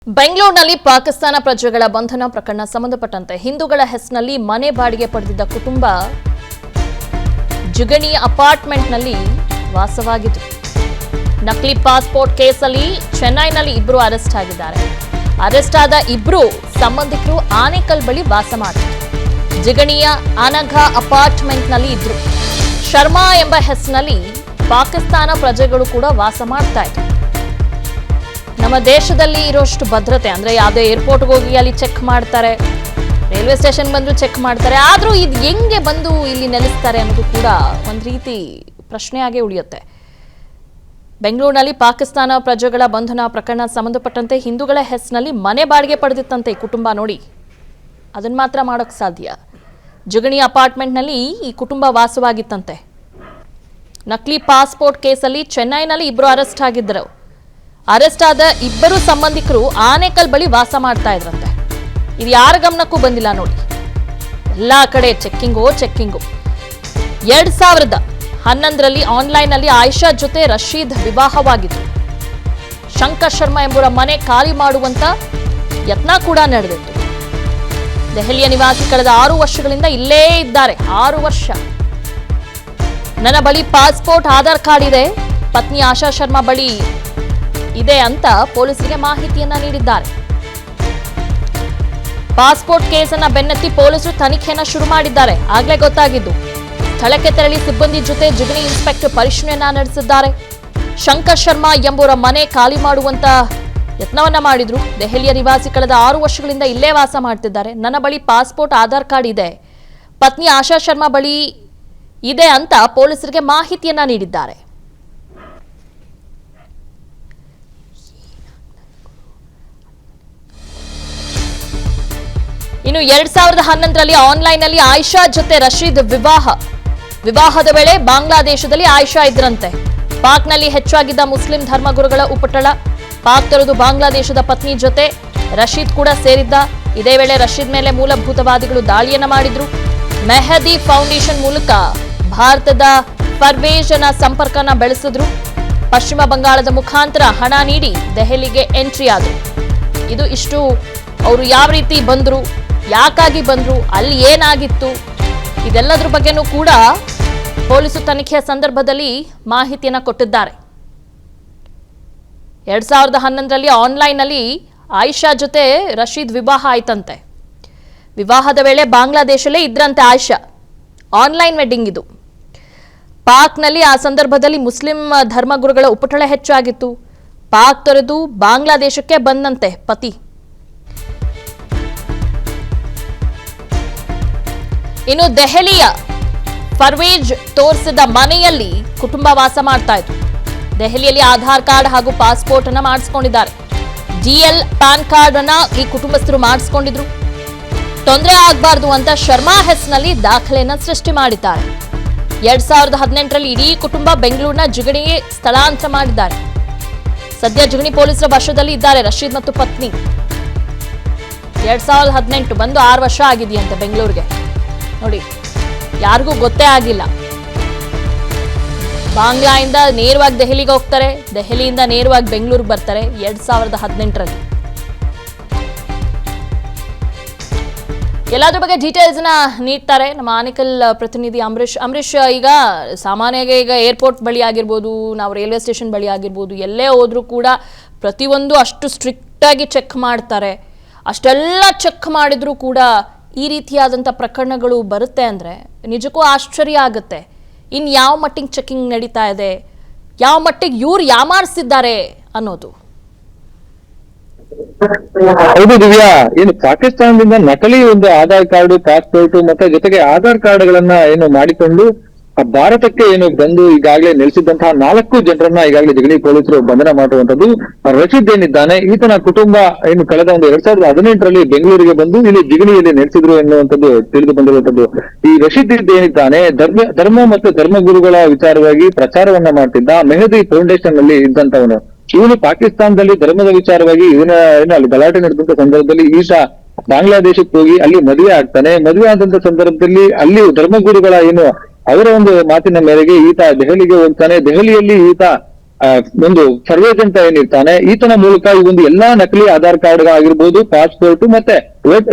ಬೆಂಗಳೂರಿನಲ್ಲಿ ಪಾಕಿಸ್ತಾನ ಪ್ರಜೆಗಳ ಬಂಧನ ಪ್ರಕರಣ ಸಂಬಂಧಪಟ್ಟಂತೆ ಹಿಂದೂಗಳ ಹೆಸರಿನಲ್ಲಿ ಮನೆ ಬಾಡಿಗೆ ಪಡೆದಿದ್ದ ಕುಟುಂಬ ಜುಗಣಿ ಅಪಾರ್ಟ್ಮೆಂಟ್ನಲ್ಲಿ ವಾಸವಾಗಿತ್ತು. ನಕಲಿ ಪಾಸ್ಪೋರ್ಟ್ ಕೇಸಲ್ಲಿ ಚೆನ್ನೈನಲ್ಲಿ ಇಬ್ಬರು ಅರೆಸ್ಟ್ ಆಗಿದ್ದಾರೆ. ಅರೆಸ್ಟ್ ಆದ ಇಬ್ಬರು ಸಂಬಂಧಿಕರು ಆನೇಕಲ್ ಬಳಿ ವಾಸ ಮಾಡ್ತಿದ್ರು. ಜಿಗಣಿಯ ಅನಘ ಅಪಾರ್ಟ್ಮೆಂಟ್ನಲ್ಲಿ ಇದ್ರು. ಶರ್ಮಾ ಎಂಬ ಹೆಸರಿನಲ್ಲಿ ಪಾಕಿಸ್ತಾನ ಪ್ರಜೆಗಳು ಕೂಡ ವಾಸ ಮಾಡ್ತಾ ಇದ್ರು. ನಮ್ಮ ದೇಶದಲ್ಲಿ ಇರೋಷ್ಟು ಭದ್ರತೆ ಅಂದ್ರೆ ಯಾವುದೇ ಏರ್ಪೋರ್ಟ್ಗೆ ಹೋಗಿ ಅಲ್ಲಿ ಚೆಕ್ ಮಾಡ್ತಾರೆ, ರೈಲ್ವೆ ಸ್ಟೇಷನ್ ಬಂದ್ರು ಚೆಕ್ ಮಾಡ್ತಾರೆ. ಆದ್ರೂ ಇದು ಹೆಂಗೆ ಬಂದು ಇಲ್ಲಿ ನೆಲೆಸ್ತಾರೆ ಅನ್ನೋದು ಕೂಡ ಒಂದ್ ರೀತಿ ಪ್ರಶ್ನೆಯಾಗಿ ಉಳಿಯುತ್ತೆ. ಬೆಂಗಳೂರಿನಲ್ಲಿ ಪಾಕಿಸ್ತಾನ ಪ್ರಜೆಗಳ ಬಂಧನ ಪ್ರಕರಣ ಸಂಬಂಧಪಟ್ಟಂತೆ ಹಿಂದೂಗಳ ಹೆಸರಿನಲ್ಲಿ ಮನೆ ಬಾಡಿಗೆ ಪಡೆದಿತ್ತಂತೆ ಕುಟುಂಬ. ನೋಡಿ, ಅದನ್ನ ಮಾತ್ರ ಮಾಡೋಕ್ ಸಾಧ್ಯ. ಜುಗಣಿ ಅಪಾರ್ಟ್ಮೆಂಟ್ನಲ್ಲಿ ಈ ಕುಟುಂಬ ವಾಸವಾಗಿತ್ತಂತೆ. ನಕಲಿ ಪಾಸ್ಪೋರ್ಟ್ ಕೇಸಲ್ಲಿ ಚೆನ್ನೈನಲ್ಲಿ ಇಬ್ಬರು ಅರೆಸ್ಟ್ ಆಗಿದ್ದರು. ಅರೆಸ್ಟ್ ಆದ ಇಬ್ಬರು ಸಂಬಂಧಿಕರು ಆನೇಕಲ್ ಬಳಿ ವಾಸ ಮಾಡ್ತಾ ಇದ್ರಂತೆ. ಇದು ಯಾರ ಗಮನಕ್ಕೂ ಬಂದಿಲ್ಲ ನೋಡಿ. ಎಲ್ಲಾ ಕಡೆ ಚೆಕ್ಕಿಂಗು. 2011ರಲ್ಲಿ ಆನ್ಲೈನ್ ನಲ್ಲಿ ಆಯಿಷಾ ಜೊತೆ ರಶೀದ್ ವಿವಾಹವಾಗಿತ್ತು. ಶಂಕರ್ ಶರ್ಮಾ ಎಂಬುವರ ಮನೆ ಖಾಲಿ ಮಾಡುವಂತ ಯತ್ನ ಕೂಡ ನಡೆದಿತ್ತು. ದೆಹಲಿಯ ನಿವಾಸಿ ಕಳೆದ 6 ವರ್ಷಗಳಿಂದ ಇಲ್ಲೇ ಇದ್ದಾರೆ. 6 ವರ್ಷ. ನನ್ನ ಬಳಿ ಪಾಸ್ಪೋರ್ಟ್, ಆಧಾರ್ ಕಾರ್ಡ್ ಇದೆ. ಪತ್ನಿ ಆಶಾ ಶರ್ಮಾ ಬಳಿ ಇದೆ ಅಂತ ಪೊಲೀಸರಿಗೆ ಮಾಹಿತಿಯನ್ನ ನೀಡಿದ್ದಾರೆ. ಪಾಸ್ಪೋರ್ಟ್ ಕೇಸನ್ನ ಬೆನ್ನತ್ತಿ ಪೊಲೀಸರು ತನಿಖೆಯನ್ನ ಶುರು ಮಾಡಿದ್ದಾರೆ. ಆಗ್ಲೇ ಗೊತ್ತಾಗಿದ್ದು. ಸ್ಥಳಕ್ಕೆ ತೆರಳಿ ಸಿಬ್ಬಂದಿ ಜೊತೆ ಜಿಗಣಿ ಇನ್ಸ್ಪೆಕ್ಟರ್ ಪರಿಶೀಲನೆ ನಡೆಸಿದ್ದಾರೆ. ಶಂಕರ್ ಶರ್ಮಾ ಎಂಬುವರ ಮನೆ ಖಾಲಿ ಮಾಡುವಂತ ಯತ್ನವನ್ನ ಮಾಡಿದ್ರು. ದೆಹಲಿಯ ನಿವಾಸಿ ಕಳೆದ 6 ವರ್ಷಗಳಿಂದ ಇಲ್ಲೇ ವಾಸ ಮಾಡ್ತಿದ್ದಾರೆ. ನನ್ನ ಬಳಿ ಪಾಸ್ಪೋರ್ಟ್, ಆಧಾರ್ ಕಾರ್ಡ್ ಇದೆ. ಪತ್ನಿ ಆಶಾ ಶರ್ಮಾ ಬಳಿ ಇದೆ ಅಂತ ಪೊಲೀಸರಿಗೆ ಮಾಹಿತಿಯನ್ನ ನೀಡಿದ್ದಾರೆ. ಇನ್ನು 2011ರಲ್ಲಿ ಆನ್ಲೈನ್ ನಲ್ಲಿ ಆಯಿಷಾ ಜೊತೆ ರಶೀದ್ ವಿವಾಹದ ವೇಳೆ ಬಾಂಗ್ಲಾದೇಶದಲ್ಲಿ ಆಯಿಷಾ ಇದ್ರಂತೆ. ಪಾಕ್ನಲ್ಲಿ ಹೆಚ್ಚಾಗಿದ್ದ ಮುಸ್ಲಿಂ ಧರ್ಮಗುರುಗಳ ಉಪಟಳ. ಪಾಕ್ ತೊರೆದು ಬಾಂಗ್ಲಾದೇಶದ ಪತ್ನಿ ಜೊತೆ ರಶೀದ್ ಕೂಡ ಸೇರಿದ್ದ. ಇದೇ ವೇಳೆ ರಶೀದ್ ಮೇಲೆ ಮೂಲಭೂತವಾದಿಗಳು ದಾಳಿಯನ್ನ ಮಾಡಿದ್ರು. ಮೆಹದಿ ಫೌಂಡೇಶನ್ ಮೂಲಕ ಭಾರತದ ಪರ್ವೇಜನ ಸಂಪರ್ಕನ ಬೆಳೆಸಿದ್ರು. ಪಶ್ಚಿಮ ಬಂಗಾಳದ ಮುಖಾಂತರ ಹಣ ನೀಡಿ ದೆಹಲಿಗೆ ಎಂಟ್ರಿ ಆದ್ರು. ಇದು ಇಷ್ಟು. ಅವರು ಯಾವ ರೀತಿ ಬಂದ್ರು, ಯಾಕಾಗಿ ಬಂದ್ರು, ಅಲ್ಲಿ ಏನಾಗಿತ್ತು, ಇದೆಲ್ಲದ್ರ ಬಗ್ಗೆನೂ ಕೂಡ ಪೊಲೀಸರು ತನಿಖೆಯ ಸಂದರ್ಭದಲ್ಲಿ ಮಾಹಿತಿಯನ್ನ ಕೊಟ್ಟಿದ್ದಾರೆ. 2011ರಲ್ಲಿ ಆನ್ಲೈನ್ ನಲ್ಲಿ ಆಯಿಷಾ ಜೊತೆ ರಶೀದ್ ವಿವಾಹ ಆಯ್ತಂತೆ. ವಿವಾಹದ ವೇಳೆ ಬಾಂಗ್ಲಾದೇಶಲ್ಲೇ ಇದ್ರಂತೆ ಆಯಿಷಾ. ಆನ್ಲೈನ್ ವೆಡ್ಡಿಂಗ್ ಇದು. ಪಾಕ್ನಲ್ಲಿ ಆ ಸಂದರ್ಭದಲ್ಲಿ ಮುಸ್ಲಿಂ ಧರ್ಮಗುರುಗಳ ಉಪಟಳ ಹೆಚ್ಚಾಗಿತ್ತು. ಪಾಕ್ ತೊರೆದು ಬಾಂಗ್ಲಾದೇಶಕ್ಕೆ ಬಂದಂತೆ ಪತಿ. ಇನ್ನು ದೆಹಲಿಯ ಪರ್ವೇಜ್ ತೋರಿಸಿದ ಮನೆಯಲ್ಲಿ ಕುಟುಂಬ ವಾಸ ಮಾಡ್ತಾ ಇತ್ತು. ದೆಹಲಿಯಲ್ಲಿ ಆಧಾರ್ ಕಾರ್ಡ್ ಹಾಗೂ ಪಾಸ್ಪೋರ್ಟ್ ಅನ್ನ ಮಾಡಿಸ್ಕೊಂಡಿದ್ದಾರೆ. ಜಿಎಲ್ ಪ್ಯಾನ್ ಕಾರ್ಡ್ ಅನ್ನ ಈ ಕುಟುಂಬಸ್ಥರು ಮಾಡಿಸ್ಕೊಂಡಿದ್ರು. ತೊಂದರೆ ಆಗಬಾರ್ದು ಅಂತ ಶರ್ಮಾ ಹೆಸರಿನಲ್ಲಿ ದಾಖಲೆಯನ್ನ ಸೃಷ್ಟಿ ಮಾಡಿದ್ದಾರೆ. 2018ರಲ್ಲಿ ಇಡೀ ಕುಟುಂಬ ಬೆಂಗಳೂರಿನ ಜುಗಣಿಗೆ ಸ್ಥಳಾಂತರ ಮಾಡಿದ್ದಾರೆ. ಸದ್ಯ ಜುಗಣಿ ಪೊಲೀಸರ ವಶದಲ್ಲಿ ಇದ್ದಾರೆ ರಶೀದ್ ಮತ್ತು ಪತ್ನಿ. 2018 ಬಂದು 6 ವರ್ಷ ಆಗಿದೆಯಂತೆ ಬೆಂಗಳೂರಿಗೆ. ನೋಡಿ, ಯಾರಿಗೂ ಗೊತ್ತೇ ಆಗಿಲ್ಲ. ಬಾಂಗ್ಲಾದಿಂದ ನೇರವಾಗಿ ದೆಹಲಿಗೆ ಹೋಗ್ತಾರೆ, ದೆಹಲಿಯಿಂದ ನೇರವಾಗಿ ಬೆಂಗಳೂರಿಗೆ ಬರ್ತಾರೆ 2018ರಲ್ಲಿ. ಎಲ್ಲಾದ್ರ ಬಗ್ಗೆ ಡೀಟೇಲ್ಸ್ ನ ನೀಡ್ತಾರೆ ನಮ್ಮ ಆನೇಕಲ್ ಪ್ರತಿನಿಧಿ ಅಂಬರೀಶ್. ಈಗ ಸಾಮಾನ್ಯವಾಗಿ ಈಗ ಏರ್ಪೋರ್ಟ್ ಬಳಿ ಆಗಿರ್ಬೋದು, ನಾವು ರೈಲ್ವೆ ಸ್ಟೇಷನ್ ಬಳಿ ಆಗಿರ್ಬೋದು, ಎಲ್ಲೇ ಹೋದ್ರೂ ಕೂಡ ಪ್ರತಿಯೊಂದು ಅಷ್ಟು ಸ್ಟ್ರಿಕ್ಟ್ ಆಗಿ ಚೆಕ್ ಮಾಡ್ತಾರೆ. ಅಷ್ಟೆಲ್ಲ ಚೆಕ್ ಮಾಡಿದ್ರು ಕೂಡ ಈ ರೀತಿಯಾದಂಥ ಪ್ರಕರಣಗಳು ಬರುತ್ತೆ ಅಂದರೆ ನಿಜಕ್ಕೂ ಆಶ್ಚರ್ಯ ಆಗುತ್ತೆ. ಇನ್ನು ಯಾವ ಮಟ್ಟಿಗೆ ಚೆಕಿಂಗ್ ನಡೀತಾ ಇದೆ, ಯಾವ ಮಟ್ಟಿಗೆ ಇವ್ರು ಯಾಮಾರಿಸಿದ್ದಾರೆ ಅನ್ನೋದು. ಹೌದು ದಿವ್ಯಾ, ಏನು ಪಾಕಿಸ್ತಾನದಿಂದ ನಕಲಿ ಒಂದು ಆಧಾರ್ ಕಾರ್ಡ್, ಪಾಸ್ಪೋರ್ಟ್ ಮತ್ತೆ ಜೊತೆಗೆ ಆಧಾರ್ ಕಾರ್ಡ್ಗಳನ್ನ ಏನು ಮಾಡಿಕೊಂಡು ಭಾರತಕ್ಕೆ ಏನು ಬಂದು ಈಗಾಗಲೇ ನೆಲೆಸಿದ್ದಂತಹ 4 ಜನರನ್ನ ಈಗಾಗಲೇ ಜಿಗಣಿ ಪೊಲೀಸರು ಬಂಧನ ಮಾಡುವಂತದ್ದು. ರಶೀದ್ ಏನಿದ್ದಾನೆ, ಈತನ ಕುಟುಂಬ ಏನು ಕಳೆದ ಒಂದು 2018ರಲ್ಲಿ ಬೆಂಗಳೂರಿಗೆ ಬಂದು ಇಲ್ಲಿ ಜಿಗಣಿಯಲ್ಲಿ ನೆಲೆಸಿದ್ರು ಎನ್ನುವಂಥದ್ದು ತಿಳಿದು ಬಂದಿರುವಂತದ್ದು. ಈ ರಶೀದ್ ಏನಿದ್ದಾನೆ ಧರ್ಮ ಮತ್ತು ಧರ್ಮಗುರುಗಳ ವಿಚಾರವಾಗಿ ಪ್ರಚಾರವನ್ನ ಮಾಡ್ತಿದ್ದ. ಮೆಹದಿ ಫೌಂಡೇಶನ್ ನಲ್ಲಿ ಇದ್ದಂತವನು. ಇವನು ಪಾಕಿಸ್ತಾನದಲ್ಲಿ ಧರ್ಮದ ವಿಚಾರವಾಗಿ ಏನು ಅಲ್ಲಿ ಗಲಾಟೆ ನಡೆದಂತ ಸಂದರ್ಭದಲ್ಲಿ ಈತ ಬಾಂಗ್ಲಾದೇಶಕ್ಕೆ ಹೋಗಿ ಅಲ್ಲಿ ಮದುವೆ ಆಗ್ತಾನೆ. ಮದುವೆ ಆದಂತ ಸಂದರ್ಭದಲ್ಲಿ ಅಲ್ಲಿ ಧರ್ಮಗುರುಗಳ ಏನು ಅವರ ಒಂದು ಮಾತಿನ ಮೇರೆಗೆ ಈತ ದೆಹಲಿಗೆ ಹೋಗ್ತಾನೆ. ದೆಹಲಿಯಲ್ಲಿ ಈತ ಒಂದು ಸರ್ವೇಜ್ ಅಂತ ಏನಿರ್ತಾನೆ, ಈತನ ಮೂಲಕ ಈ ಒಂದು ಎಲ್ಲಾ ನಕಲಿ ಆಧಾರ್ ಕಾರ್ಡ್ ಆಗಿರ್ಬೋದು, ಪಾಸ್ಪೋರ್ಟ್ ಮತ್ತೆ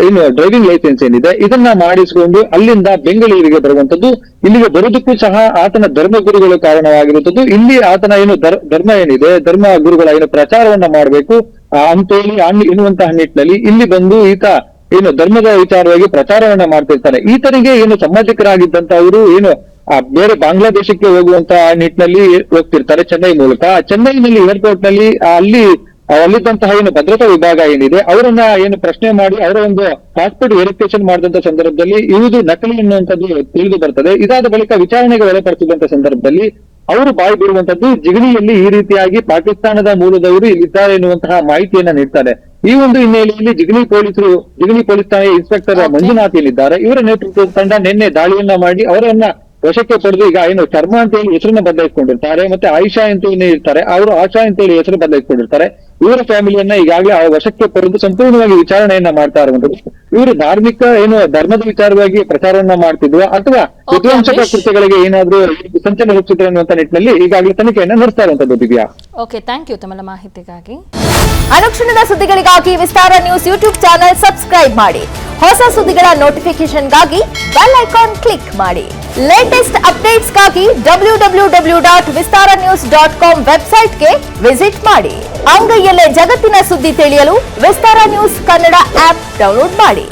ಏನು ಡ್ರೈವಿಂಗ್ ಲೈಸೆನ್ಸ್ ಏನಿದೆ ಇದನ್ನ ಮಾಡಿಸಿಕೊಂಡು ಅಲ್ಲಿಂದ ಬೆಂಗಳೂರಿಗೆ ಬರುವಂತದ್ದು. ಇಲ್ಲಿಗೆ ಬರೋದಕ್ಕೂ ಸಹ ಆತನ ಧರ್ಮಗುರುಗಳು ಕಾರಣವಾಗಿರುತ್ತದೆ. ಇಲ್ಲಿ ಆತನ ಏನು ಧರ್ಮ ಏನಿದೆ, ಧರ್ಮ ಗುರುಗಳ ಏನು ಪ್ರಚಾರವನ್ನ ಮಾಡಬೇಕು ಅಂತೇಳಿ ಎನ್ನುವಂತಹ ನಿಟ್ಟಿನಲ್ಲಿ ಇಲ್ಲಿ ಬಂದು ಈತ ಏನು ಧರ್ಮದ ವಿಚಾರವಾಗಿ ಪ್ರಚಾರವನ್ನ ಮಾಡ್ತಿರ್ತಾನೆ. ಈತನಿಗೆ ಏನು ಸಂಬಂಧಿಕರಾಗಿದ್ದಂತವರು ಏನು ಬೇರೆ ಬಾಂಗ್ಲಾದೇಶಕ್ಕೆ ಹೋಗುವಂತ ನಿಟ್ಟಿನಲ್ಲಿ ಹೋಗ್ತಿರ್ತಾರೆ ಚೆನ್ನೈ ಮೂಲಕ. ಚೆನ್ನೈನಲ್ಲಿ ಏರ್ಪೋರ್ಟ್ ನಲ್ಲಿ ಅಲ್ಲಿದ್ದಂತಹ ಏನು ಭದ್ರತಾ ವಿಭಾಗ ಏನಿದೆ ಅವರನ್ನ ಏನು ಪ್ರಶ್ನೆ ಮಾಡಿ ಅವರ ಒಂದು ಪಾಸ್ಪೋರ್ಟ್ ವೆರಿಫಿಕೇಶನ್ ಮಾಡಿದಂತ ಸಂದರ್ಭದಲ್ಲಿ ಇವುದು ನಕಲಿ ಎನ್ನುವಂಥದ್ದು ತಿಳಿದು ಬರ್ತದೆ. ಇದಾದ ಬಳಿಕ ವಿಚಾರಣೆಗೆ ಒಳಪಡಿಸಿದಂತ ಸಂದರ್ಭದಲ್ಲಿ ಅವರು ಬಾಯಿ ಬಿಡುವಂತದ್ದು ಜಿಗಣಿಯಲ್ಲಿ ಈ ರೀತಿಯಾಗಿ ಪಾಕಿಸ್ತಾನದ ಮೂಲದವರು ಇಲ್ಲಿದ್ದಾರೆ ಎನ್ನುವಂತಹ ಮಾಹಿತಿಯನ್ನ ನೀಡ್ತಾರೆ. ಈ ಒಂದು ಹಿನ್ನೆಲೆಯಲ್ಲಿ ಜಿಗಣಿ ಪೊಲೀಸ್ ಠಾಣೆಯ ಇನ್ಸ್ಪೆಕ್ಟರ್ ಮಂಜುನಾಥ್ ಏನಿದ್ದಾರೆ ಇವರ ನೇತೃತ್ವದ ತಂಡ ನಿನ್ನೆ ದಾಳಿಯನ್ನ ಮಾಡಿ ಅವರನ್ನ ವಶಕ್ಕೆ ಪಡೆದು ಈಗ ಏನು ಶರ್ಮ ಅಂತ ಹೇಳಿ ಹೆಸರನ್ನ ಬದಲಾಯಿಸಿಕೊಂಡಿರ್ತಾರೆ, ಮತ್ತೆ ಆಯಿಷಾ ಅಂತ ಇರ್ತಾರೆ, ಅವರು ಆಶಾ ಅಂತ ಹೇಳಿ ಹೆಸರು ಬದಲಾಯಿಸಿಕೊಂಡಿರ್ತಾರೆ. ಇವರ ಫ್ಯಾಮಿಲಿಯನ್ನ ಈಗಾಗಲೇ ಆ ವಶಕ್ಕೆ ಪಡೆದು ಸಂಪೂರ್ಣವಾಗಿ ವಿಚಾರಣೆಯನ್ನ ಮಾಡ್ತಾ ಇರುವಂತದ್ದು. ಇವರು ಧಾರ್ಮಿಕ ಏನು ಧರ್ಮದ ವಿಚಾರವಾಗಿ ಪ್ರಚಾರವನ್ನ ಮಾಡ್ತಿದ್ವು ಅಥವಾ ವಿಧ್ವಂಸಕ ಕೃತ್ಯಗಳಿಗೆ ಏನಾದ್ರೂ ಸಂಚಲನ ಹುಟ್ಟಿದ್ರು ಅನ್ನುವಂತ ನಿಟ್ಟಿನಲ್ಲಿ ಈಗಾಗಲೇ ತನಿಖೆಯನ್ನ ನಡೆಸ್ತಾ ಇರುವಂತದ್ದು. ದಿವ್ಯಾ, ಓಕೆ, ಥ್ಯಾಂಕ್ ಯು ತಮ್ಮೆಲ್ಲ ಮಾಹಿತಿಗಾಗಿ. ಅನುಕ್ಷಣದ ಸುದ್ದಿಗಳಿಗಾಗಿ ವಿಸ್ತಾರ ನ್ಯೂಸ್ ಯೂಟ್ಯೂಬ್ ಚಾನೆಲ್ ಸಬ್ಸ್ಕ್ರೈಬ್ ಮಾಡಿ. ಹೊಸ ಸುದ್ದಿಗಳ ನೋಟಿಫಿಕೇಶನ್ಗಾಗಿ ಬೆಲ್ ಐಕಾನ್ ಕ್ಲಿಕ್ ಮಾಡಿ. ಲೇಟೆಸ್ಟ್ ಅಪ್ಡೇಟ್ಸ್ಗಾಗಿ www.vistaranews.com ವೆಬ್ಸೈಟ್ಗೆ ವಿಸಿಟ್ ಮಾಡಿ. ಅಂಗೈಯಲ್ಲೇ ಜಗತ್ತಿನ ಸುದ್ದಿ ತಿಳಿಯಲು ವಿಸ್ತಾರ ನ್ಯೂಸ್ ಕನ್ನಡ ಆಪ್ ಡೌನ್ಲೋಡ್ ಮಾಡಿ.